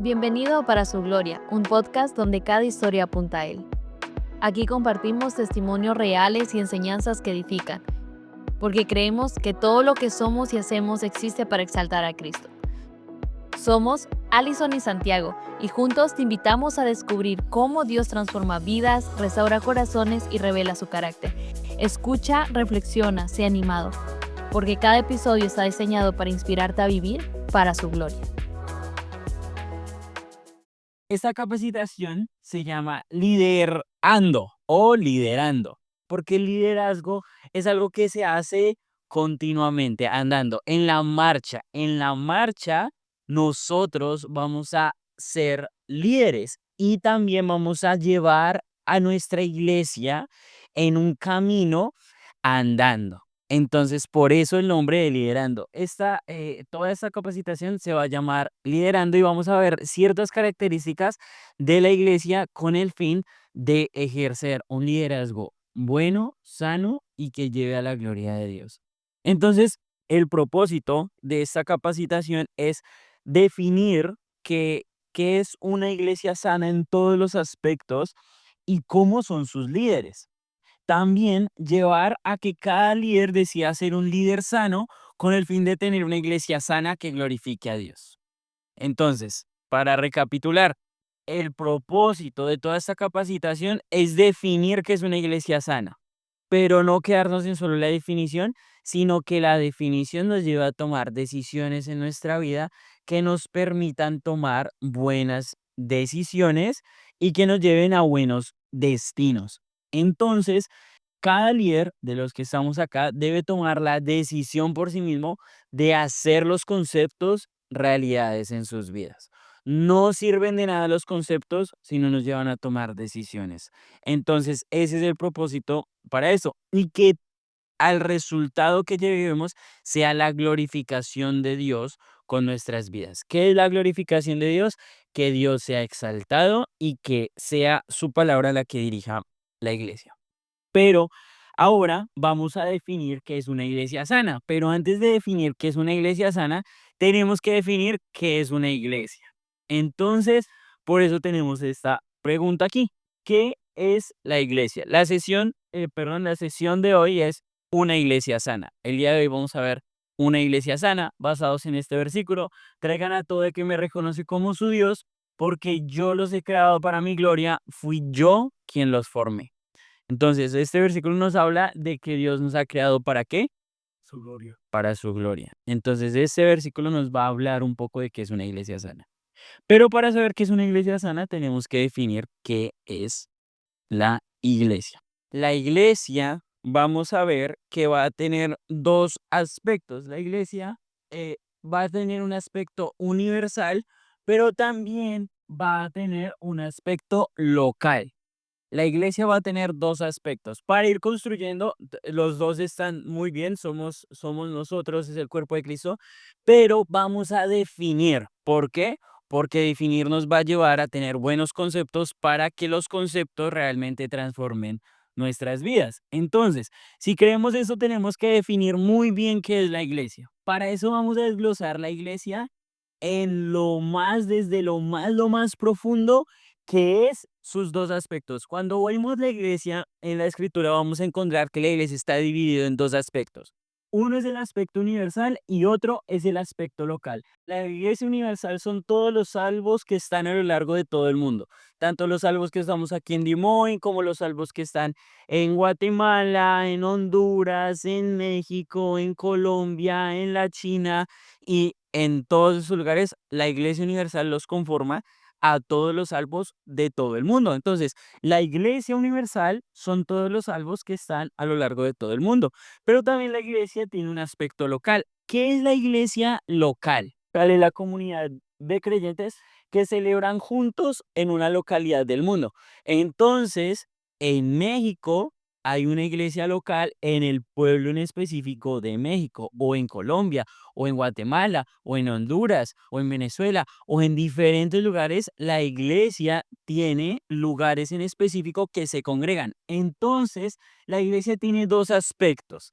Bienvenido a Para Su Gloria, un podcast donde cada historia apunta a Él. Aquí compartimos testimonios reales y enseñanzas que edifican, porque creemos que todo lo que somos y hacemos existe para exaltar a Cristo. Somos Alison y Santiago, y juntos te invitamos a descubrir cómo Dios transforma vidas, restaura corazones y revela su carácter. Escucha, reflexiona, sé animado, porque cada episodio está diseñado para inspirarte a vivir para su gloria. Esta capacitación se llama liderando o liderando, porque el liderazgo es algo que se hace continuamente, andando en la marcha. En la marcha nosotros vamos a ser líderes y también vamos a llevar a nuestra iglesia en un camino andando. Entonces, por eso el nombre de liderando. Toda esta capacitación se va a llamar liderando y vamos a ver ciertas características de la iglesia con el fin de ejercer un liderazgo bueno, sano y que lleve a la gloria de Dios. Entonces, el propósito de esta capacitación es definir qué es una iglesia sana en todos los aspectos y cómo son sus líderes. También llevar a que cada líder decida ser un líder sano con el fin de tener una iglesia sana que glorifique a Dios. Entonces, para recapitular, el propósito de toda esta capacitación es definir qué es una iglesia sana, pero no quedarnos en solo la definición, sino que la definición nos lleva a tomar decisiones en nuestra vida que nos permitan tomar buenas decisiones y que nos lleven a buenos destinos. Entonces, cada líder de los que estamos acá debe tomar la decisión por sí mismo de hacer los conceptos realidades en sus vidas. No sirven de nada los conceptos si no nos llevan a tomar decisiones. Entonces, ese es el propósito para eso. Y que al resultado que llevemos sea la glorificación de Dios con nuestras vidas. ¿Qué es la glorificación de Dios? Que Dios sea exaltado y que sea su palabra la que dirija la iglesia. Pero ahora vamos a definir qué es una iglesia sana. Pero antes de definir qué es una iglesia sana, tenemos que definir qué es una iglesia. Entonces, por eso tenemos esta pregunta aquí. ¿Qué es la iglesia? La sesión de hoy es una iglesia sana. El día de hoy vamos a ver una iglesia sana basados en este versículo. Traigan a todo el que me reconoce como su Dios, porque yo los he creado para mi gloria, fui yo quien los formé. Entonces, este versículo nos habla de que Dios nos ha creado ¿para qué? Su gloria. Para su gloria. Entonces, este versículo nos va a hablar un poco de qué es una iglesia sana. Pero para saber qué es una iglesia sana, tenemos que definir qué es la iglesia. La iglesia, vamos a ver que va a tener dos aspectos. La iglesia va a tener un aspecto universal, pero también va a tener un aspecto local. La iglesia va a tener dos aspectos. Para ir construyendo, los dos están muy bien, somos nosotros, es el cuerpo de Cristo, pero vamos a definir. ¿Por qué? Porque definir nos va a llevar a tener buenos conceptos para que los conceptos realmente transformen nuestras vidas. Entonces, si creemos eso, tenemos que definir muy bien qué es la iglesia. Para eso vamos a desglosar la iglesia en desde lo más profundo, que es sus dos aspectos. Cuando vemos la iglesia en la escritura, vamos a encontrar que la iglesia está dividida en dos aspectos. Uno es el aspecto universal y otro es el aspecto local. La iglesia universal son todos los salvos que están a lo largo de todo el mundo, tanto los salvos que estamos aquí en Dimoy como los salvos que están en Guatemala, en Honduras, en México, en Colombia, en la China y en todos esos lugares. La iglesia universal los conforma a todos los salvos de todo el mundo. Entonces, la iglesia universal son todos los salvos que están a lo largo de todo el mundo. Pero también la iglesia tiene un aspecto local. ¿Qué es la iglesia local? Es la comunidad de creyentes que celebran juntos en una localidad del mundo. Entonces, en México hay una iglesia local en el pueblo en específico de México, o en Colombia, o en Guatemala, o en Honduras, o en Venezuela, o en diferentes lugares. La iglesia tiene lugares en específico que se congregan. Entonces, la iglesia tiene dos aspectos.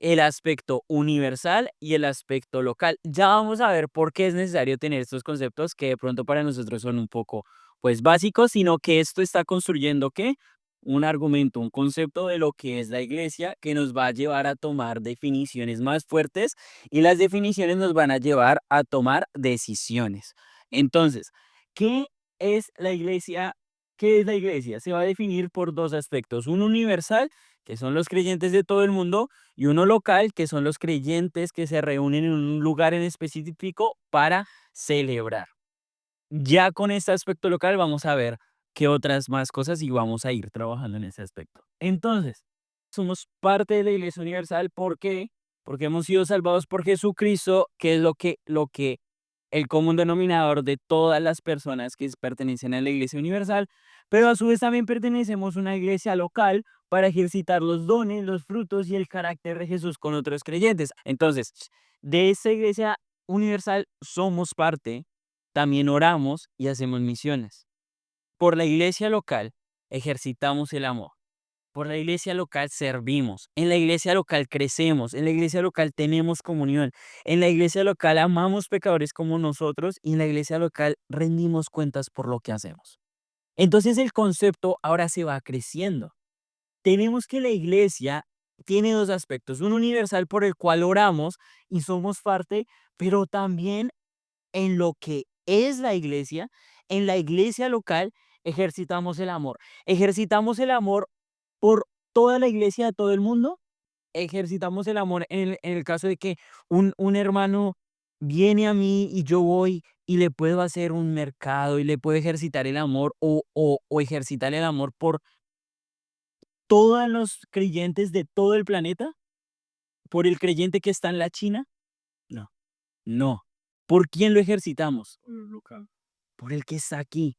el aspecto universal y el aspecto local. Ya vamos a ver por qué es necesario tener estos conceptos que de pronto para nosotros son un poco, pues, básicos, sino que esto está construyendo, ¿qué? Un argumento, un concepto de lo que es la iglesia que nos va a llevar a tomar definiciones más fuertes y las definiciones nos van a llevar a tomar decisiones. Entonces, ¿qué es la iglesia? ¿Qué es la iglesia? Se va a definir por dos aspectos, uno universal, que son los creyentes de todo el mundo, y uno local, que son los creyentes que se reúnen en un lugar en específico para celebrar. Ya con este aspecto local vamos a ver qué otras más cosas y vamos a ir trabajando en ese aspecto. Entonces, somos parte de la Iglesia Universal. ¿Por qué? Porque hemos sido salvados por Jesucristo, que es lo que el común denominador de todas las personas que pertenecen a la Iglesia Universal, pero a su vez también pertenecemos a una iglesia local para ejercitar los dones, los frutos y el carácter de Jesús con otros creyentes. Entonces, de esa Iglesia Universal somos parte, también oramos y hacemos misiones. Por la iglesia local ejercitamos el amor. Por la iglesia local servimos. En la iglesia local crecemos. En la iglesia local tenemos comunión. En la iglesia local amamos pecadores como nosotros y en la iglesia local rendimos cuentas por lo que hacemos. Entonces el concepto ahora se va creciendo. Tenemos que la iglesia tiene dos aspectos. Un universal por el cual oramos y somos parte, pero también en lo que es la iglesia, en la iglesia local, ejercitamos el amor. Ejercitamos el amor por toda la iglesia de todo el mundo. Ejercitamos el amor en el caso de que un hermano viene a mí y yo voy y le puedo hacer un mercado y le puedo ejercitar el amor o ejercitar el amor por todos los creyentes de todo el planeta, por el creyente que está en la China. No, no. ¿Por quién lo ejercitamos? Por el que está aquí.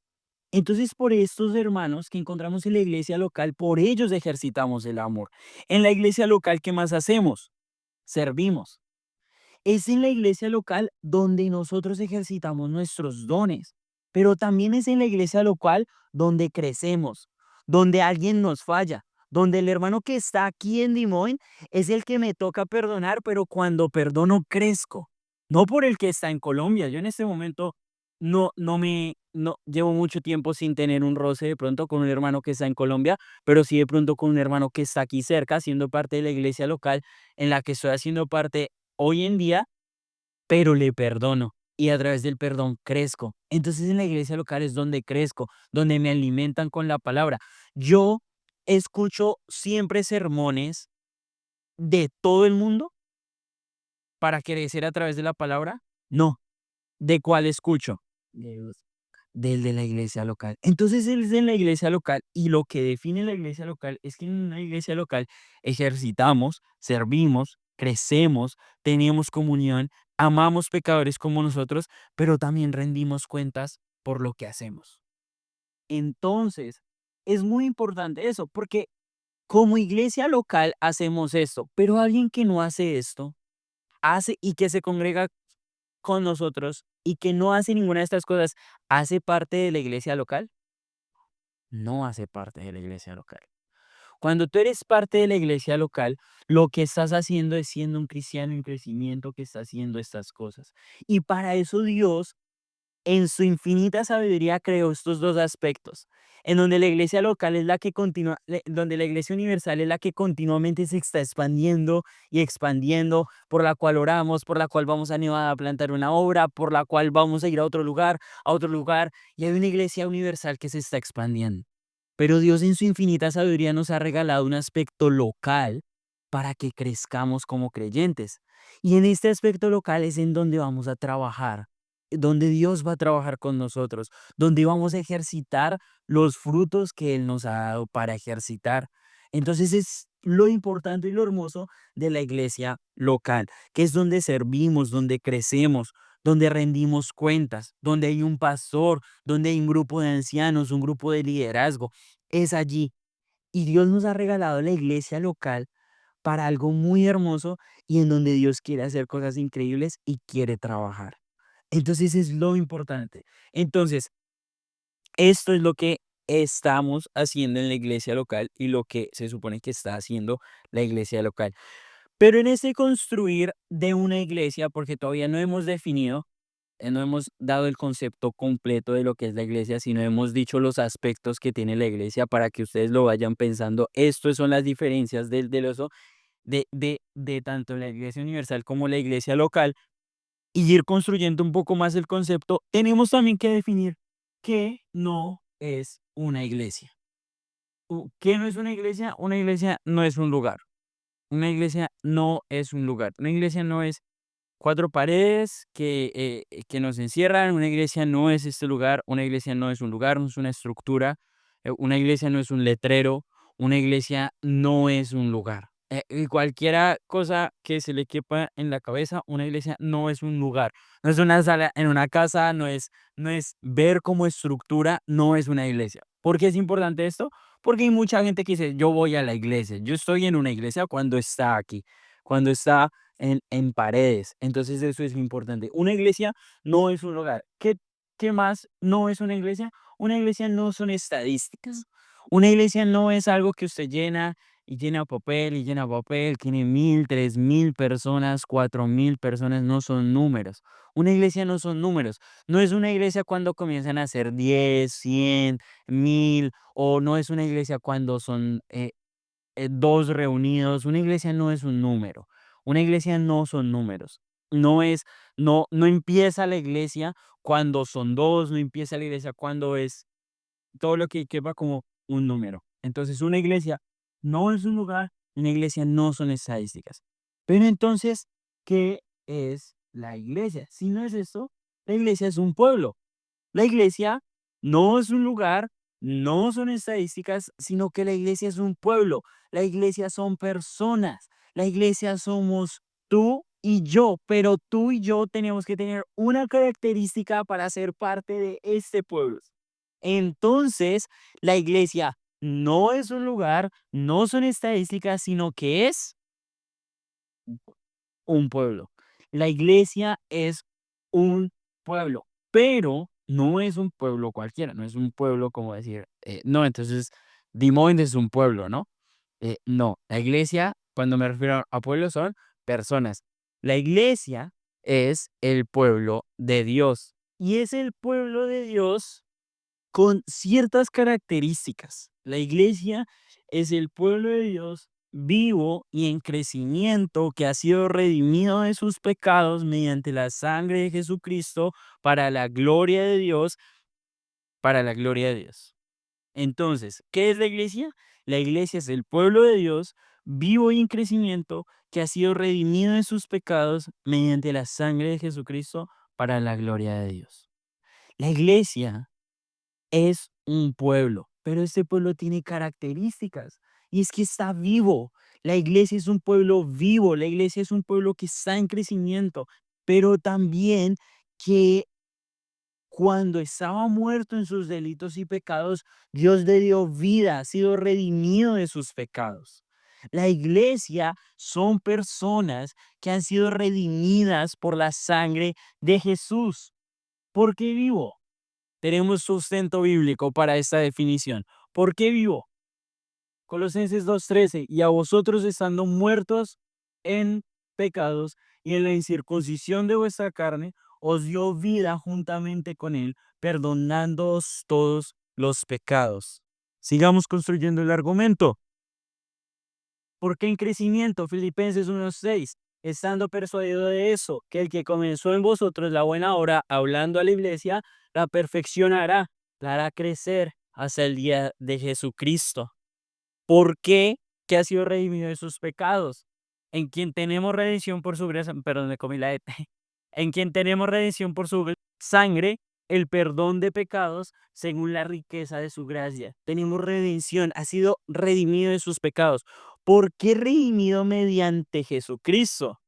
Entonces, por estos hermanos que encontramos en la iglesia local, por ellos ejercitamos el amor. En la iglesia local, ¿qué más hacemos? Servimos. Es en la iglesia local donde nosotros ejercitamos nuestros dones, pero también es en la iglesia local donde crecemos, donde alguien nos falla, donde el hermano que está aquí en Dimoin es el que me toca perdonar, pero cuando perdono crezco, no por el que está en Colombia. Yo en este momento no llevo mucho tiempo sin tener un roce de pronto con un hermano que está en Colombia, pero sí de pronto con un hermano que está aquí cerca, siendo parte de la iglesia local en la que estoy haciendo parte hoy en día, pero le perdono y a través del perdón crezco. Entonces en la iglesia local es donde crezco, donde me alimentan con la palabra. Yo escucho siempre sermones de todo el mundo para crecer a través de la palabra. No, ¿de cuál escucho? Del de la iglesia local. Entonces él es en la iglesia local y lo que define la iglesia local es que en una iglesia local ejercitamos, servimos, crecemos, tenemos comunión, amamos pecadores como nosotros, pero también rendimos cuentas por lo que hacemos. Entonces, es muy importante eso, porque como iglesia local hacemos esto, pero alguien que no hace esto, hace y que se congrega con nosotros y que no hace ninguna de estas cosas, ¿hace parte de la iglesia local? No hace parte de la iglesia local. Cuando tú eres parte de la iglesia local, lo que estás haciendo es siendo un cristiano en crecimiento que está haciendo estas cosas. Y para eso Dios en su infinita sabiduría creó estos dos aspectos, en donde la iglesia local es la que continúa, donde la iglesia universal es la que continuamente se está expandiendo y expandiendo, por la cual oramos, por la cual vamos a Nevada a plantar una obra, por la cual vamos a ir a otro lugar, y hay una iglesia universal que se está expandiendo. Pero Dios en su infinita sabiduría nos ha regalado un aspecto local para que crezcamos como creyentes. Y en este aspecto local es en donde vamos a trabajar, donde Dios va a trabajar con nosotros, donde vamos a ejercitar los frutos que Él nos ha dado para ejercitar. Entonces es lo importante y lo hermoso de la iglesia local, que es donde servimos, donde crecemos, donde rendimos cuentas, donde hay un pastor, donde hay un grupo de ancianos, un grupo de liderazgo. Es allí. Y Dios nos ha regalado la iglesia local para algo muy hermoso y en donde Dios quiere hacer cosas increíbles y quiere trabajar. Entonces es lo importante. Entonces, esto es lo que estamos haciendo en la iglesia local y lo que se supone que está haciendo la iglesia local. Pero en ese construir de una iglesia, porque todavía no hemos definido, no hemos dado el concepto completo de lo que es la iglesia, sino hemos dicho los aspectos que tiene la iglesia para que ustedes lo vayan pensando. Estas son las diferencias de tanto la iglesia universal como la iglesia local y ir construyendo un poco más el concepto. Tenemos también que definir qué no es una iglesia. ¿Qué no es una iglesia? Una iglesia no es un lugar. Una iglesia no es un lugar. Una iglesia no es cuatro paredes que nos encierran. Una iglesia no es este lugar. Una iglesia no es un lugar, no es una estructura. Una iglesia no es un letrero. Una iglesia no es un lugar. Y cualquiera cosa que se le quepa en la cabeza, una iglesia no es un lugar. No es una sala en una casa, no es ver como estructura, no es una iglesia. ¿Por qué es importante esto? Porque hay mucha gente que dice, yo voy a la iglesia. Yo estoy en una iglesia cuando está aquí, cuando está en paredes. Entonces eso es importante. Una iglesia no es un lugar. ¿Qué más no es una iglesia? Una iglesia no son estadísticas. Una iglesia no es algo que usted llena y llena papel, tiene 1000, 3000 personas, 4000 personas, no son números. Una iglesia no son números. No es una iglesia cuando comienzan a ser 10, 100, 1000, o no es una iglesia cuando son dos reunidos. Una iglesia no es un número. Una iglesia no son números. No empieza la iglesia cuando son dos, no empieza la iglesia cuando es todo lo que va como un número. Entonces, una iglesia no es un lugar, una iglesia no son estadísticas. Pero entonces, ¿qué es la iglesia? Si no es eso, la iglesia es un pueblo. La iglesia no es un lugar, no son estadísticas, sino que la iglesia es un pueblo. La iglesia son personas. La iglesia somos tú y yo, pero tú y yo tenemos que tener una característica para ser parte de este pueblo. Entonces, la iglesia no es un lugar, no son estadísticas, sino que es un pueblo. La iglesia es un pueblo, pero no es un pueblo cualquiera, no es un pueblo como decir, no, entonces Dimoen es un pueblo, ¿no? No, la iglesia, cuando me refiero a pueblo, son personas. La iglesia es el pueblo de Dios y es el pueblo de Dios con ciertas características. La iglesia es el pueblo de Dios vivo y en crecimiento que ha sido redimido de sus pecados mediante la sangre de Jesucristo para la gloria de Dios, para la gloria de Dios. Entonces, ¿qué es la iglesia? La iglesia es el pueblo de Dios vivo y en crecimiento que ha sido redimido de sus pecados mediante la sangre de Jesucristo para la gloria de Dios. La iglesia es un pueblo, pero este pueblo tiene características y es que está vivo. La iglesia es un pueblo vivo, la iglesia es un pueblo que está en crecimiento, pero también que cuando estaba muerto en sus delitos y pecados, Dios le dio vida, ha sido redimido de sus pecados. La iglesia son personas que han sido redimidas por la sangre de Jesús. ¿Por qué vivo? Tenemos sustento bíblico para esta definición. ¿Por qué vivo? Colosenses 2:13, y a vosotros estando muertos en pecados y en la incircuncisión de vuestra carne, os dio vida juntamente con él, perdonándoos todos los pecados. Sigamos construyendo el argumento. ¿Por qué en crecimiento? Filipenses 1:6. Estando persuadido de eso, que el que comenzó en vosotros la buena obra, hablando a la iglesia, la perfeccionará, la hará crecer hasta el día de Jesucristo. ¿Por qué? Que ha sido redimido de sus pecados. En quien tenemos redención por su gracia, perdón, me comí la E. En quien tenemos redención por su sangre, el perdón de pecados, según la riqueza de su gracia. Tenemos redención, ha sido redimido de sus pecados. ¿Por qué redimido mediante Jesucristo?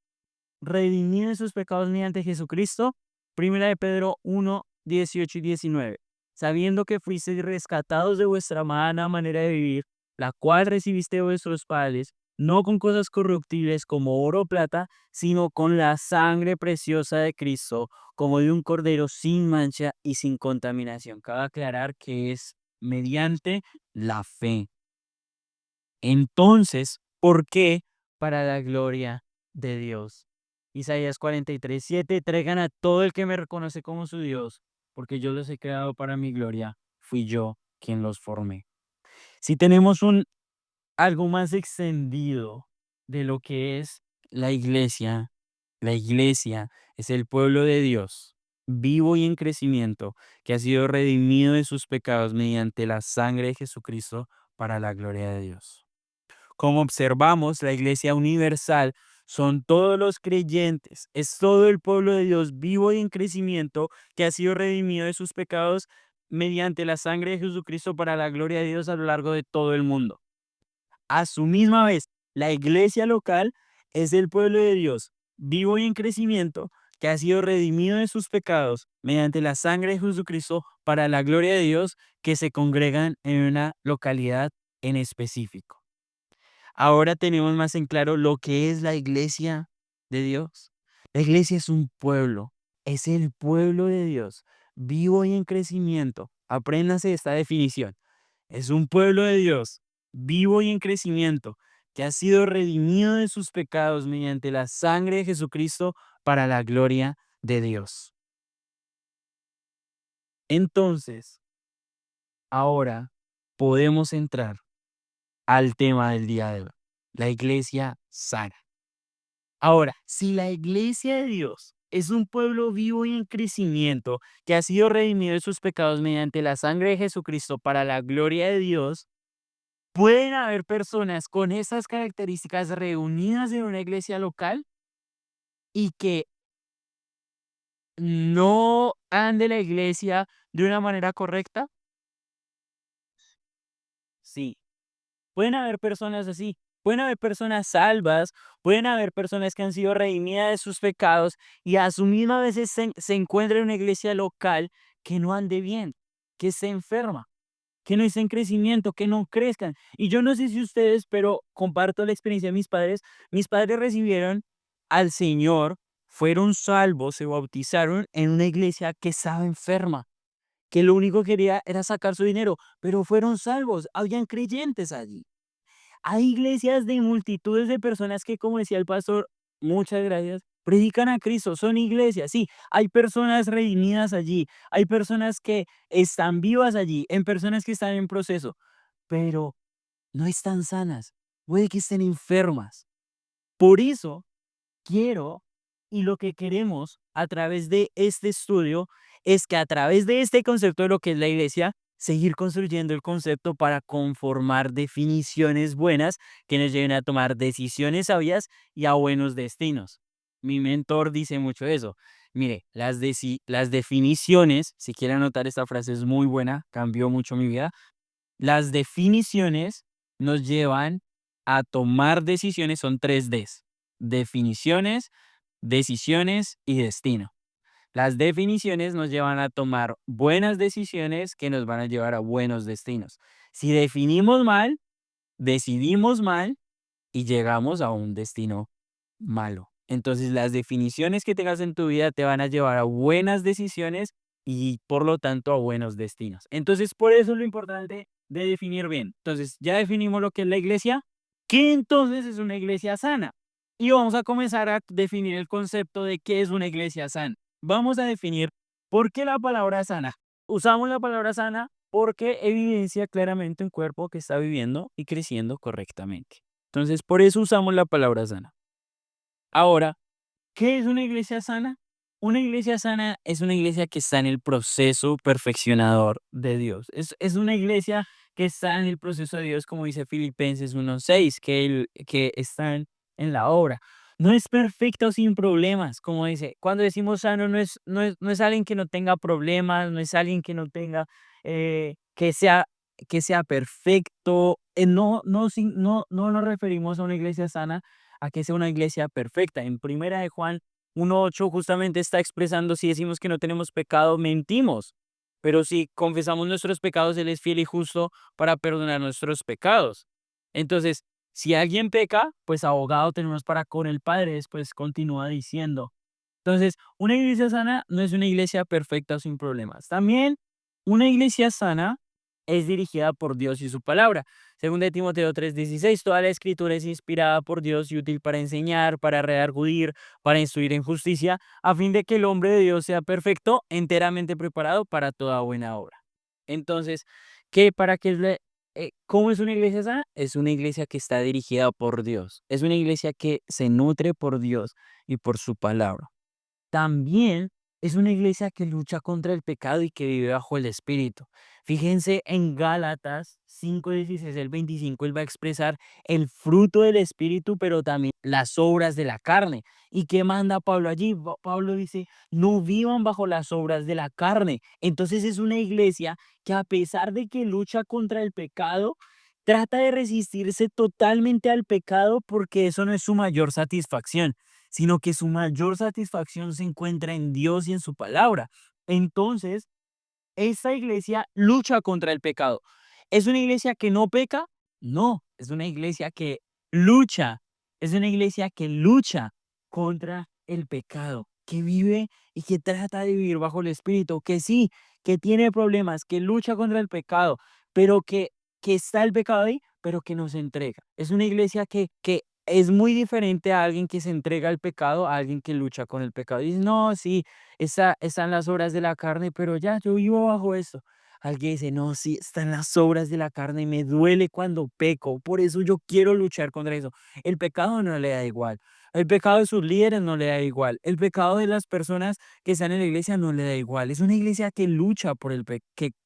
Redimido de sus pecados mediante Jesucristo. Primera de Pedro 1:18 y 19. Sabiendo que fuisteis rescatados de vuestra mala manera de vivir, la cual recibiste de vuestros padres, no con cosas corruptibles como oro o plata, sino con la sangre preciosa de Cristo, como de un cordero sin mancha y sin contaminación. Cabe aclarar que es mediante la fe. Entonces, ¿por qué? para la gloria de Dios. Isaías 43:7, traigan a todo el que me reconoce como su Dios, porque yo los he creado para mi gloria, fui yo quien los formé. Si tenemos algo más extendido de lo que es la iglesia es el pueblo de Dios, vivo y en crecimiento, que ha sido redimido de sus pecados mediante la sangre de Jesucristo para la gloria de Dios. Como observamos, la iglesia universal son todos los creyentes, es todo el pueblo de Dios vivo y en crecimiento que ha sido redimido de sus pecados mediante la sangre de Jesucristo para la gloria de Dios a lo largo de todo el mundo. A su misma vez, la iglesia local es el pueblo de Dios vivo y en crecimiento que ha sido redimido de sus pecados mediante la sangre de Jesucristo para la gloria de Dios que se congregan en una localidad en específico. Ahora tenemos más en claro lo que es la iglesia de Dios. La iglesia es un pueblo, es el pueblo de Dios, vivo y en crecimiento. Apréndase esta definición. Es un pueblo de Dios, vivo y en crecimiento, que ha sido redimido de sus pecados mediante la sangre de Jesucristo para la gloria de Dios. Entonces, ahora podemos entrar al tema del día de hoy, la iglesia sana. Ahora, si la iglesia de Dios es un pueblo vivo y en crecimiento que ha sido redimido de sus pecados mediante la sangre de Jesucristo para la gloria de Dios, pueden haber personas con esas características reunidas en una iglesia local y que no ande la iglesia de una manera correcta. Sí, pueden haber personas así, pueden haber personas salvas, pueden haber personas que han sido redimidas de sus pecados y a su misma vez se encuentra en una iglesia local que no ande bien, que se enferma, que no esté en crecimiento, que no crezcan. Y yo no sé si ustedes, pero comparto la experiencia de mis padres. Mis padres recibieron al Señor, fueron salvos, se bautizaron en una iglesia que estaba enferma, que lo único que quería era sacar su dinero, pero fueron salvos, habían creyentes allí. Hay iglesias de multitudes de personas que, como decía el pastor, muchas gracias, predican a Cristo, son iglesias, sí, hay personas redimidas allí, hay personas que están vivas allí, en personas que están en proceso, pero no están sanas, puede que estén enfermas. Por eso quiero y lo que queremos a través de este estudio es que a través de este concepto de lo que es la iglesia, seguir construyendo el concepto para conformar definiciones buenas que nos lleven a tomar decisiones sabias y a buenos destinos. Mi mentor dice mucho eso. Mire, las definiciones, si quiere anotar esta frase es muy buena, cambió mucho mi vida. Las definiciones nos llevan a tomar decisiones, son 3 Ds: definiciones, decisiones y destino. Las definiciones nos llevan a tomar buenas decisiones que nos van a llevar a buenos destinos. Si definimos mal, decidimos mal y llegamos a un destino malo. Entonces, las definiciones que tengas en tu vida te van a llevar a buenas decisiones y por lo tanto a buenos destinos. Entonces, por eso es lo importante de definir bien. Entonces, ya definimos lo que es la iglesia. ¿Qué entonces es una iglesia sana? Y vamos a comenzar a definir el concepto de qué es una iglesia sana. Vamos a definir por qué la palabra sana. Usamos la palabra sana porque evidencia claramente un cuerpo que está viviendo y creciendo correctamente. Entonces, por eso usamos la palabra sana. Ahora, ¿qué es una iglesia sana? Una iglesia sana es una iglesia que está en el proceso perfeccionador de Dios. Es una iglesia que está en el proceso de Dios, como dice Filipenses 1:6, que están en la obra. No es perfecta o sin problemas, como dice. Cuando decimos sano, no es alguien que no tenga problemas, no es alguien que no tenga, que sea perfecto. No nos referimos a una iglesia sana a que sea una iglesia perfecta. En primera de Juan 1:8 justamente está expresando: si decimos que no tenemos pecado, mentimos. Pero si confesamos nuestros pecados, Él es fiel y justo para perdonar nuestros pecados. Entonces, si alguien peca, pues abogado tenemos para con el Padre. Después continúa diciendo. Entonces, una iglesia sana no es una iglesia perfecta o sin problemas. También una iglesia sana es dirigida por Dios y su palabra. Según de Timoteo 3:16, toda la escritura es inspirada por Dios y útil para enseñar, para redarguir, para instruir en justicia, a fin de que el hombre de Dios sea perfecto, enteramente preparado para toda buena obra. Entonces, para qué ¿cómo es una iglesia sana? Es una iglesia que está dirigida por Dios. Es una iglesia que se nutre por Dios y por su palabra. También es una iglesia que lucha contra el pecado y que vive bajo el Espíritu. Fíjense en Gálatas 5:16 al 25, él va a expresar el fruto del Espíritu, pero también las obras de la carne. ¿Y qué manda Pablo allí? Pablo dice, no vivan bajo las obras de la carne. Entonces es una iglesia que, a pesar de que lucha contra el pecado, trata de resistirse totalmente al pecado, porque eso no es su mayor satisfacción, sino que su mayor satisfacción se encuentra en Dios y en su palabra. Entonces, esta iglesia lucha contra el pecado. ¿Es una iglesia que no peca? No, es una iglesia que lucha. Es una iglesia que lucha contra el pecado, que vive y que trata de vivir bajo el Espíritu, que sí, que tiene problemas, que lucha contra el pecado, pero que está el pecado ahí, pero que nos entrega. Es una iglesia que es muy diferente a alguien que se entrega al pecado, a alguien que lucha con el pecado. Dice, no, sí, están las obras de la carne, pero ya yo vivo bajo eso. Alguien dice, no, sí, están las obras de la carne y me duele cuando peco, por eso yo quiero luchar contra eso. El pecado no le da igual. El pecado de sus líderes no le da igual. El pecado de las personas que están en la iglesia no le da igual. Es una iglesia que lucha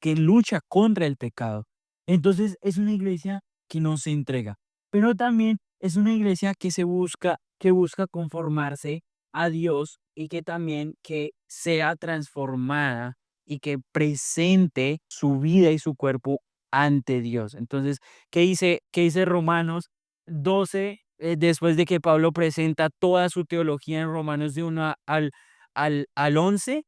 que lucha contra el pecado. Entonces es una iglesia que no se entrega, pero también es una iglesia que busca conformarse a Dios, y que también que sea transformada y que presente su vida y su cuerpo ante Dios. Entonces, ¿qué dice Romanos 12, después de que Pablo presenta toda su teología en Romanos de 1 al 11?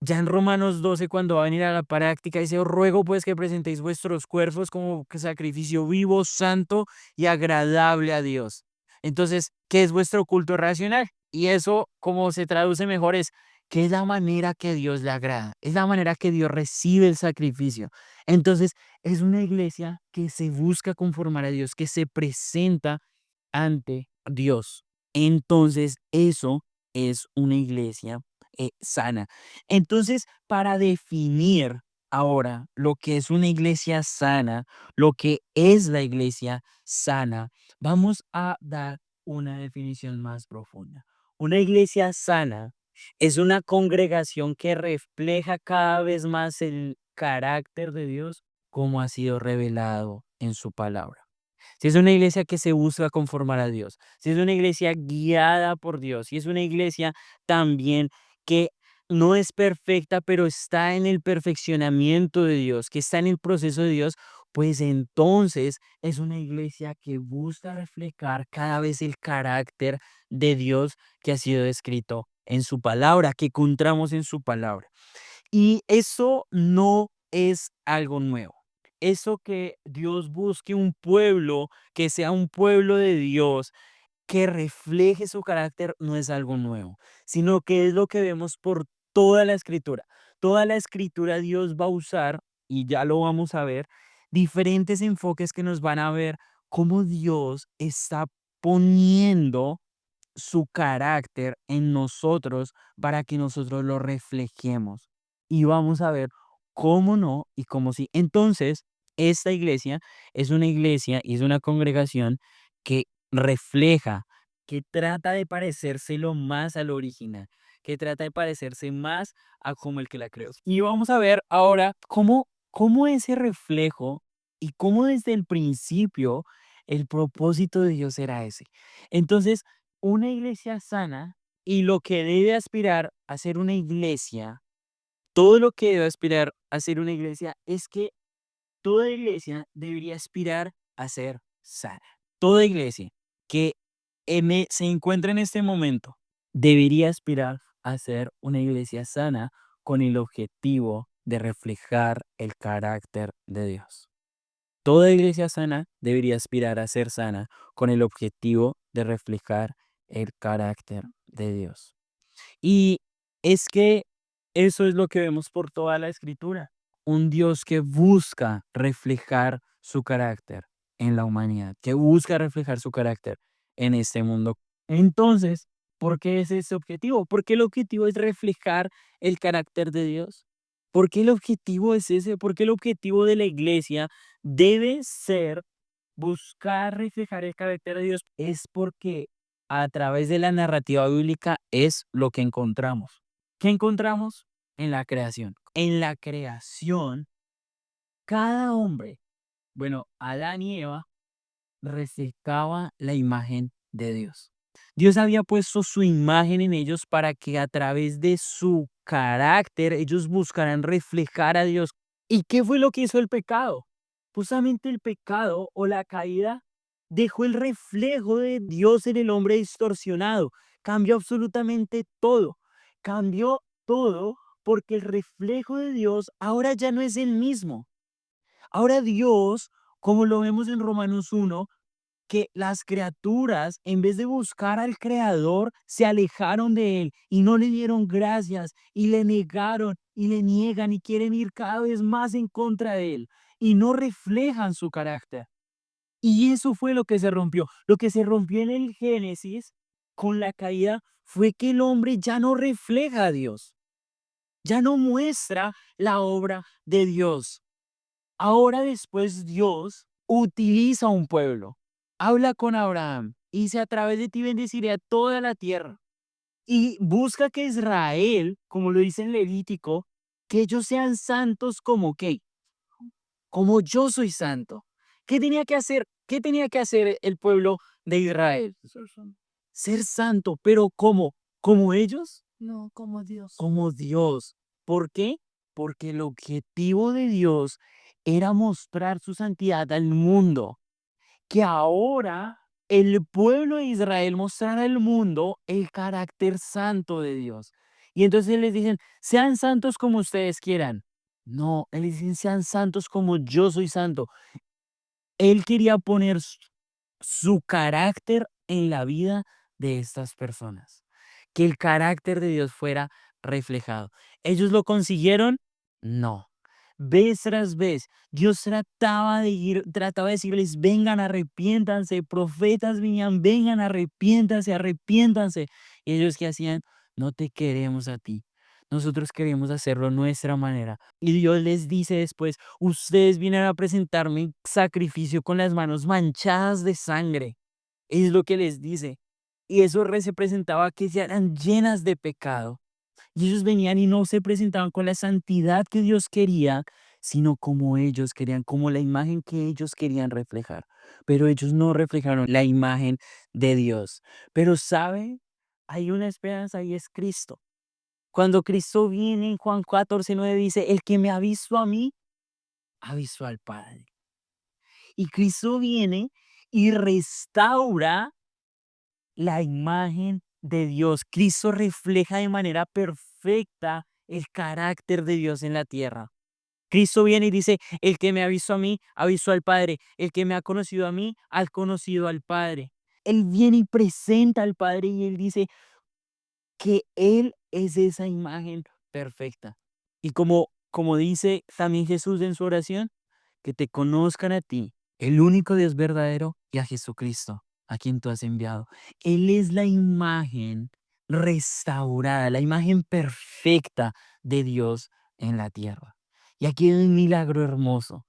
Ya en Romanos 12, cuando va a venir a la práctica, dice, os ruego pues que presentéis vuestros cuerpos como que sacrificio vivo, santo y agradable a Dios. Entonces, ¿qué es vuestro culto racional? Y eso, como se traduce mejor, es que es la manera que Dios le agrada, es la manera que Dios recibe el sacrificio. Entonces, es una iglesia que se busca conformar a Dios, que se presenta ante Dios. Entonces, eso es una iglesia sana. Entonces, para definir ahora lo que es una iglesia sana, lo que es la iglesia sana, vamos a dar una definición más profunda. Una iglesia sana es una congregación que refleja cada vez más el carácter de Dios como ha sido revelado en su palabra. Si es una iglesia que se busca conformar a Dios, si es una iglesia guiada por Dios, si es una iglesia también que no es perfecta, pero está en el perfeccionamiento de Dios, que está en el proceso de Dios, pues entonces es una iglesia que busca reflejar cada vez el carácter de Dios que ha sido descrito en su palabra, que encontramos en su palabra. Y eso no es algo nuevo. Eso que Dios busque un pueblo, que sea un pueblo de Dios, que refleje su carácter, no es algo nuevo, sino que es lo que vemos por toda la escritura. Toda la escritura Dios va a usar, y ya lo vamos a ver, diferentes enfoques que nos van a ver cómo Dios está poniendo su carácter en nosotros para que nosotros lo reflejemos. Y vamos a ver cómo no y cómo sí. Entonces, esta iglesia es una iglesia y es una congregación que refleja, que trata de parecerse lo más al original, que trata de parecerse más a como el que la creó. Y vamos a ver ahora cómo ese reflejo y cómo desde el principio el propósito de Dios era ese. Entonces, una iglesia sana y lo que debe aspirar a ser una iglesia, todo lo que debe aspirar a ser una iglesia es que toda iglesia debería aspirar a ser sana. Toda iglesia que se encuentra en este momento debería aspirar a ser una iglesia sana con el objetivo de reflejar el carácter de Dios. Toda iglesia sana debería aspirar a ser sana con el objetivo de reflejar el carácter de Dios. Y es que eso es lo que vemos por toda la escritura. un Dios que busca reflejar su carácter en la humanidad, que busca reflejar su carácter en este mundo. Entonces, ¿por qué es ese objetivo? Porque el objetivo es reflejar el carácter de Dios. ¿Por qué el objetivo es ese? Porque el objetivo de la iglesia debe ser buscar reflejar el carácter de Dios. Es porque a través de la narrativa bíblica es lo que encontramos. ¿Qué encontramos? En la creación. En la creación, cada hombre, bueno, Adán y Eva, reflejaba la imagen de Dios. Dios había puesto su imagen en ellos para que a través de su carácter ellos buscaran reflejar a Dios. ¿Y qué fue lo que hizo el pecado? Justamente el pecado o la caída dejó el reflejo de Dios en el hombre distorsionado. Cambió absolutamente todo. Cambió todo porque el reflejo de Dios ahora ya no es el mismo. Ahora Dios, como lo vemos en Romanos 1, que las criaturas, en vez de buscar al Creador, se alejaron de Él y no le dieron gracias y le negaron y le niegan y quieren ir cada vez más en contra de Él y no reflejan su carácter. Y eso fue lo que se rompió. Lo que se rompió en el Génesis con la caída fue que el hombre ya no refleja a Dios, ya no muestra la obra de Dios. Ahora después Dios utiliza un pueblo, habla con Abraham y dice: a través de ti bendeciré a toda la tierra. Y busca que Israel, como lo dice en Levítico, que ellos sean santos como qué, como yo soy santo. ¿Qué tenía que hacer? ¿Qué tenía que hacer el pueblo de Israel? Ser santo, pero ¿cómo? ¿Como ellos? No, como Dios. Como Dios. ¿Por qué? Porque el objetivo de Dios era mostrar su santidad al mundo, que ahora el pueblo de Israel mostrara al mundo el carácter santo de Dios. Y entonces les dicen: sean santos como ustedes quieran. No, él dicen: sean santos como yo soy santo. Él quería poner su carácter en la vida de estas personas, que el carácter de Dios fuera reflejado. ¿Ellos lo consiguieron? No. Vez tras vez, Dios trataba de decirles: vengan, arrepiéntanse, profetas venían, vengan, arrepiéntanse, arrepiéntanse. Y ellos, ¿qué hacían? No te queremos a ti. Nosotros queremos hacerlo a nuestra manera. Y Dios les dice después: ustedes vienen a presentarme sacrificio con las manos manchadas de sangre. Es lo que les dice. Y eso representaba que ya eran llenas de pecado. Y ellos venían y no se presentaban con la santidad que Dios quería, sino como ellos querían, como la imagen que ellos querían reflejar. Pero ellos no reflejaron la imagen de Dios. Pero ¿sabe? Hay una esperanza y es Cristo. Cuando Cristo viene en Juan 14:9 dice: el que me ha visto a mí, ha visto al Padre. Y Cristo viene y restaura la imagen de Dios. Cristo refleja de manera perfecta el carácter de Dios en la tierra. Cristo viene y dice: el que me ha visto a mí, ha visto al Padre. El que me ha conocido a mí, ha conocido al Padre. Él viene y presenta al Padre y él dice que Él es esa imagen perfecta. Y como dice también Jesús en su oración: que te conozcan a ti, el único Dios verdadero, y a Jesucristo, a quien tú has enviado. Él es la imagen restaurada, la imagen perfecta de Dios en la tierra. Y aquí hay un milagro hermoso.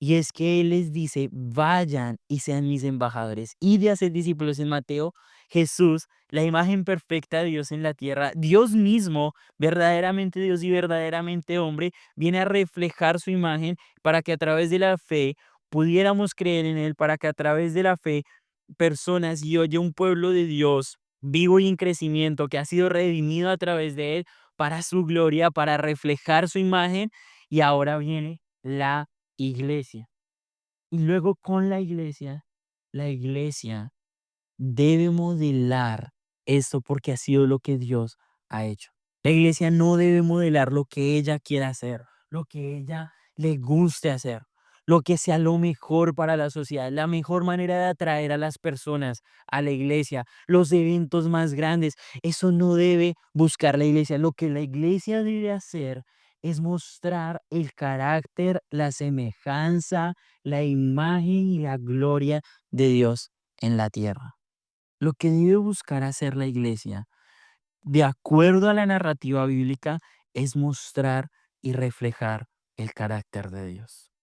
Y es que Él les dice: vayan y sean mis embajadores. Y de hacer discípulos. En Mateo, Jesús, la imagen perfecta de Dios en la tierra, Dios mismo, verdaderamente Dios y verdaderamente hombre, viene a reflejar su imagen para que a través de la fe pudiéramos creer en Él, para que a través de la fe personas y oye un pueblo de Dios vivo y en crecimiento que ha sido redimido a través de Él para su gloria, para reflejar su imagen. Y ahora viene la iglesia. Y luego con la iglesia debe modelar esto porque ha sido lo que Dios ha hecho. La iglesia no debe modelar lo que ella quiera hacer, lo que ella le guste hacer, lo que sea lo mejor para la sociedad, la mejor manera de atraer a las personas a la iglesia, los eventos más grandes. Eso no debe buscar la iglesia. Lo que la iglesia debe hacer es mostrar el carácter, la semejanza, la imagen y la gloria de Dios en la tierra. Lo que debe buscar hacer la iglesia, de acuerdo a la narrativa bíblica, es mostrar y reflejar el carácter de Dios.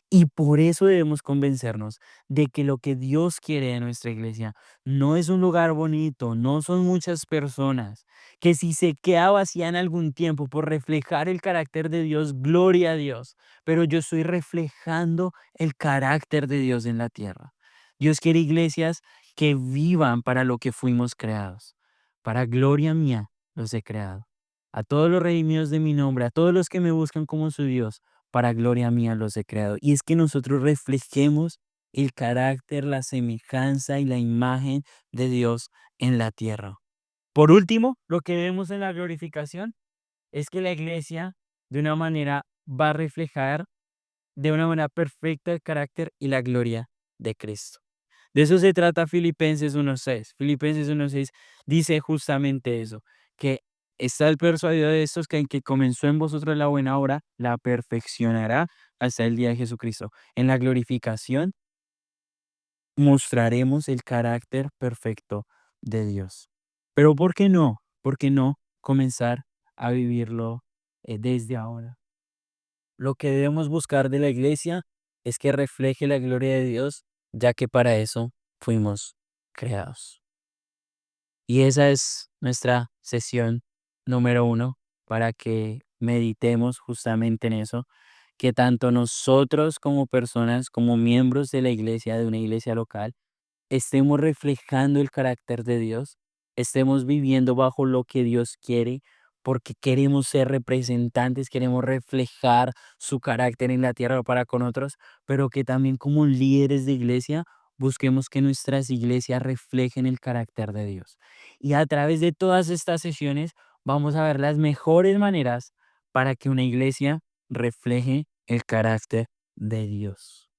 Y por eso debemos convencernos de que lo que Dios quiere de nuestra iglesia no es un lugar bonito, no son muchas personas, que si se queda vacía en algún tiempo por reflejar el carácter de Dios, gloria a Dios, pero yo estoy reflejando el carácter de Dios en la tierra. Dios quiere iglesias que vivan para lo que fuimos creados. Para gloria mía los he creado. A todos los redimidos de mi nombre, a todos los que me buscan como su Dios, para gloria mía los he creado. Y es que nosotros reflejemos el carácter, la semejanza y la imagen de Dios en la tierra. Por último, lo que vemos en la glorificación es que la iglesia de una manera va a reflejar de una manera perfecta el carácter y la gloria de Cristo. De eso se trata Filipenses 1:6. Filipenses 1:6 dice justamente eso, que está el persuadido de estos que en que comenzó en vosotros la buena obra, la perfeccionará hasta el día de Jesucristo. En la glorificación mostraremos el carácter perfecto de Dios. Pero ¿por qué no? ¿Por qué no comenzar a vivirlo desde ahora? Lo que debemos buscar de la iglesia es que refleje la gloria de Dios, ya que para eso fuimos creados. Y esa es nuestra sesión número 1 para que meditemos justamente en eso, que tanto nosotros como personas, como miembros de la iglesia, de una iglesia local, estemos reflejando el carácter de Dios, estemos viviendo bajo lo que Dios quiere, porque queremos ser representantes, queremos reflejar su carácter en la tierra para con otros, pero que también como líderes de iglesia busquemos que nuestras iglesias reflejen el carácter de Dios. Y a través de todas estas sesiones vamos a ver las mejores maneras para que una iglesia refleje el carácter de Dios.